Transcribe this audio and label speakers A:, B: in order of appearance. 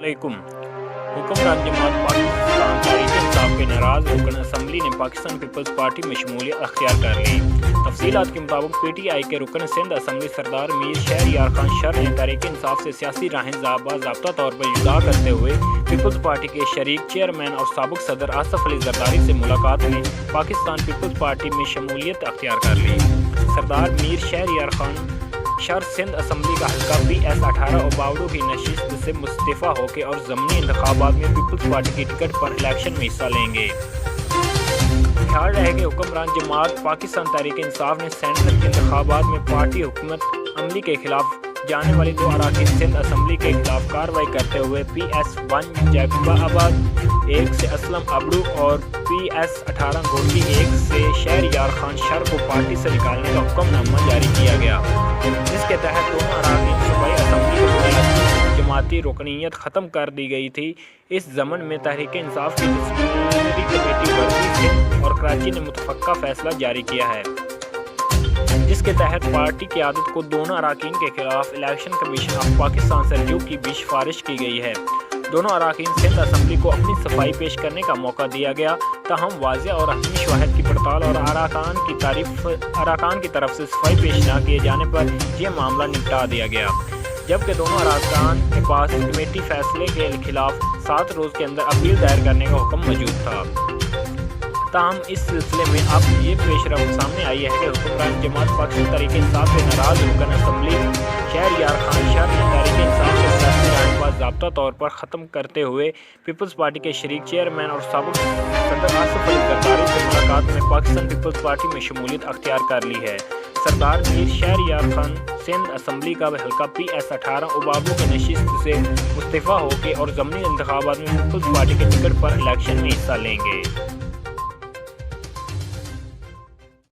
A: अलैकुम। हुक्मरान जमात पाकिस्तान तहरीक इंसाफ के नाराज रुकन असम्बली ने पाकिस्तान पीपल्स पार्टी में शमूलियत अख्तियार कर ली। तफसीलात के मुताबिक PTI के रुकन सिंध असम्बली सरदार मीर शहरयार खान शर ने तहरीक इंसाफ से सियासी राहें बाज़ाब्ता तौर पर जुदा करते हुए पीपल्स पार्टी के शरीक चेयरमैन और साबिक सदर आसफ अली जरदारी से मुलाकात में पाकिस्तान पीपल्स पार्टी में शमूलियत अख्तियार कर ली। सरदार मीर शहरयार खान शर सिंध असम्बली का हल्का PS18 और बावड़ू की नशिस्त से मुस्तफ़ा होकर और ज़मनी इंतखाबात में पीपल्स पार्टी की टिकट पर इलेक्शन में हिस्सा लेंगे। ख्याल रहे कि हुक्मरान जमात पाकिस्तान तहरीक इंसाफ ने सेंट्रल इंतखाबात में पार्टी हुकूमत अमली के खिलाफ जाने वाली 2 अराकीन सिंध असम्बली के खिलाफ कार्रवाई करते हुए PS1 जैकबाबाद 1 से असलम अबड़ू और PS18 गोल्डी 1 से शहरयार खान शर को पार्टी से निकालने का हुक्मनामा जारी किया गया, जिसके तहत दोनों अराकीन सूबाई असम्बली की जमाती रुकनीत ख़त्म कर दी गई थी। इस ज़मन में तहरीक इंसाफ की डिस्प्लिनरी कमेटी वर्दी सिंध और कराची ने मुतफ़क्का फैसला जारी किया है, जिसके तहत पार्टी की आदत को दोनों अराकीन के खिलाफ इलेक्शन कमीशन ऑफ पाकिस्तान से रजू की भी सिफारिश की गई है। दोनों अराकीन सिंध असम्बली को अपनी सफाई पेश करने का मौका दिया गया, ताहम वाज़ेह और हतमी शवाहिद की पड़ताल और अराकान की तरफ से सफाई पेश न किए जाने पर यह मामला निपटा दिया गया, जबकि दोनों अराकान के पास कमेटी फैसले के खिलाफ 7 रोज़ के अंदर अपील दायर करने का हुक्म मौजूद था। ताहम इस सिलसिले में अब ये पेशरफ्त सामने आई है कि हुक्मरान जमात पाकिस्तान तहरीक इंसाफ से नाराज रुकन असम्बली शहरयार खान शर ने तहरीक इंसाफ के सियासी राहें बाज़ाब्ता तौर पर ख़त्म करते हुए पीपल्स पार्टी के शरीक चेयरमैन और साबिक सदर आसफ अली जरदारी से मुलाकात में पाकिस्तान पीपल्स पार्टी में शमूलियत अख्तियार कर ली है। सरदार मीर शहरयार खान सिंध असम्बली का हल्का PS18 उबाबू के नशिस्त से मुस्तफ़ा होकर और ज़मनी इंतखाबात में पीपल्स पार्टी के टिकट पर इलेक्शन में हिस्सा लेंगे।